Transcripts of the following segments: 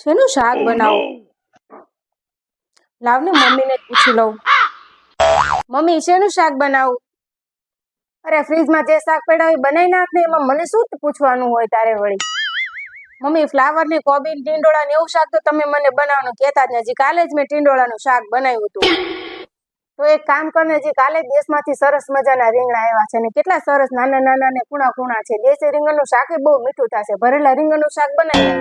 શેનું શાક બનાવું? લાવ ને મમ્મીને પૂછી લઉં. મમ્મી શેનું શાક બનાવું? અરે ફ્રીજમાં જે શાક પડ્યા હોય બનાવી નાખ ને, એમાં મને શું પૂછવાનું હોય તારે વળી. મમ્મી ફ્લાવર ને કોબી ટીંડોળા ને એવું શાક તો તમે મને બનાવવાનું કહેતા જ નથી. કાલે જ મેં ટીંડોળાનું શાક બનાવ્યું હતું. તો એક કામ કરને, જે કાલે દેશમાંથી સરસ મજાના રીંગણા આવ્યા છે ને કેટલા સરસ નાના નાના ને કુણા કુણા છે. દેશી રીંગણનું શાક બહુ મીઠું થશે. ભરેલા રીંગણનું શાક બનાવી.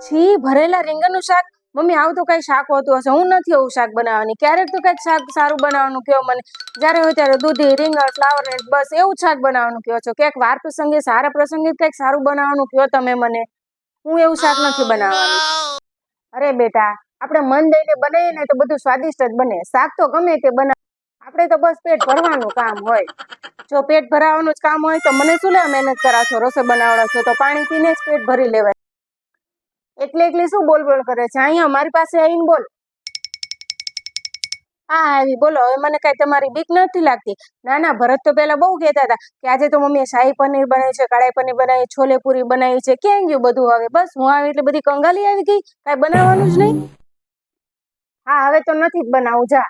છી, ભરેલા રીંગણનું શાક? મમ્મી આવું તો કઈ શાક હોતું હશે. હું નથી આવું શાક બનાવવાની. ક્યારેક તો કઈક શાક સારું બનાવવાનું કહો મને. જ્યારે હોય ત્યારે દૂધી રીંગણ ફ્લાવર ને બસ એવું શાક બનાવવાનું કહો છો. ક્યાંક વાર પ્રસંગે સારા પ્રસંગે કઈક સારું બનાવવાનું કહો તમે મને. હું એવું શાક નથી બનાવવાની. અરે બેટા, આપણે મન દઈને બનાવીએ ને તો બધું સ્વાદિષ્ટ જ બને. શાક તો ગમે તે બનાવ, આપણે તો બસ પેટ ભરવાનું કામ હોય. જો પેટ ભરાવાનું જ કામ હોય તો મને શું લેવા મહેનત કરા છો, રસોઈ બનાવડો છો? તો પાણી પીને જ પેટ ભરી લેવાય. એકલી શું બોલ બોલ કરે છે? અહીંયા મારી પાસે આવીને બોલ. હા આવી બોલો. હવે મને કઈ તમારી બીક નથી લાગતી? ના ના, ભરત તો પેલા બહુ કહેતા હતા કે આજે તો મમ્મીએ શાહી પનીર બનાવી છે, કડાઈ પનીર બનાવી, છોલે પૂરી બનાવી છે. ક્યાં ગયું બધું હવે? બસ હું આવી એટલે બધી કંગાલી આવી ગઈ, કઈ બનાવવાનું જ નહીં. હા હવે તો નથી જ બનાવું, જા.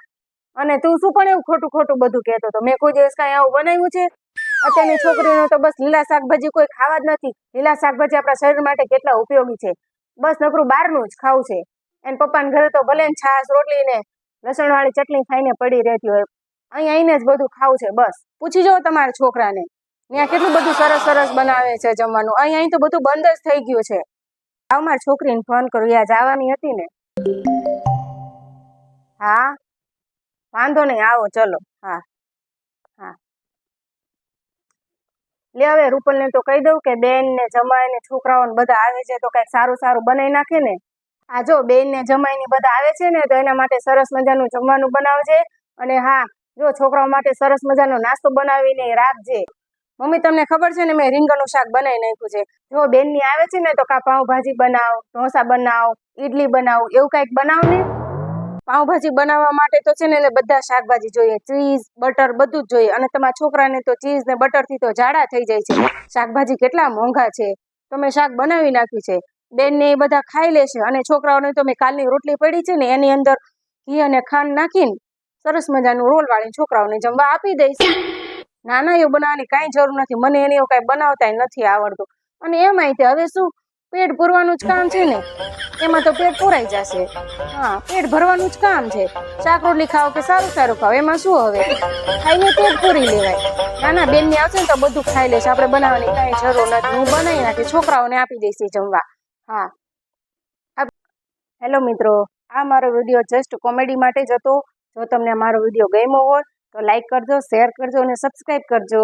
અને તું શું પણ એવું ખોટું ખોટું બધું કહેતો હતો? મેં કોઈ દિવસ કઈ આવું બનાવ્યું છે? અત્યારની છોકરીનો તો બસ લીલા શાકભાજી કોઈ ખાવા જ નથી. લીલા શાકભાજી આપણા શરીર માટે કેટલા ઉપયોગી છે. બસ નકરું બહારનું જ ખાવું છે. એને પપ્પાને ઘરે તો ભલે છાશ રોટલી ને લસણ વાળી ચટણી ખાઈને પડી રહેતી હોય. અહીં આવીને જ બધું ખાવું છે. બસ પૂછી જાઓ તમારા છોકરાને, ત્યાં કેટલું બધું સરસ સરસ બનાવે છે જમવાનું. અહીં તો બધું બંધ જ થઈ ગયું છે. આવ મારી છોકરીને ફોન કરું, યા જવાની હતી ને. હા વાંધો નહીં, આવો ચલો. હા હા લે હવે રૂપલને તો કહી દઉં કે બેન ને જમાઈ ને છોકરાઓને બધા આવે છે તો કઈક સારું સારું બનાવી નાખે ને. હા જો બેન ને જમાઈ ને બધા આવે છે ને તો એના માટે સરસ મજાનું જમવાનું બનાવજે. અને હા જો છોકરાઓ માટે સરસ મજાનો નાસ્તો બનાવીને રાખજે. મમ્મી તમને ખબર છે ને, મેં રીંગણનું શાક બનાવી નાખ્યું છે. જો બેન ની આવે છે ને તો કા પાઉંભાજી બનાવ, ઢોસા બનાવ, ઈડલી બનાવ, એવું કઈક બનાવ ને. પાઉંભાજી બનાવવા માટે તો છે ને બધા શાકભાજી જોઈએ, ચીઝ બટર બધું જ જોઈએ. અને તમારા છોકરાને તો ચીઝ ને બટર થી તો જાડા થઈ જાય છે. શાકભાજી કેટલા મોંઘા છે. તો મેં શાક બનાવી નાખ્યું છે. બેન ને એ બધા ખાઈ લેશે. અને છોકરાઓને તો મેં કાલની રોટલી પડી છે ને એની અંદર ઘી અને ખાંડ નાખીને સરસ મજાનું રોલ વાળીને છોકરાઓને જમવા આપી દઈશ. નાના એવું બનાવવાની કાંઈ જરૂર નથી. મને એને એવું કાંઈ બનાવતા નથી આવડતું. અને એમાંય તે હવે શું, પેટ ભરવાનું જ કામ છે ને, એમાં તો પેટ પૂરાઈ જશે. હા પેટ ભરવાનું જ કામ છે. શાક રોટલી ખાઓ કે સારું સારું ખાઓ, એમાં શું હવે ખાઈને પેટ પૂરી લેવાય. નાના બેન ની આવશે ને તો બધું ખાઈ લેશે. આપણે બનાવવાની કાંઈ જરૂર નથી. હું બનાવી નાખી, છોકરાઓને આપી દઈશ જમવા. હા હેલો મિત્રો, આ મારો વિડીયો જસ્ટ કોમેડી માટે જ હતો. જો તમને મારો વિડીયો ગમ્યો હોય તો લાઈક કરજો, શેર કરજો અને સબસ્ક્રાઈબ કરજો.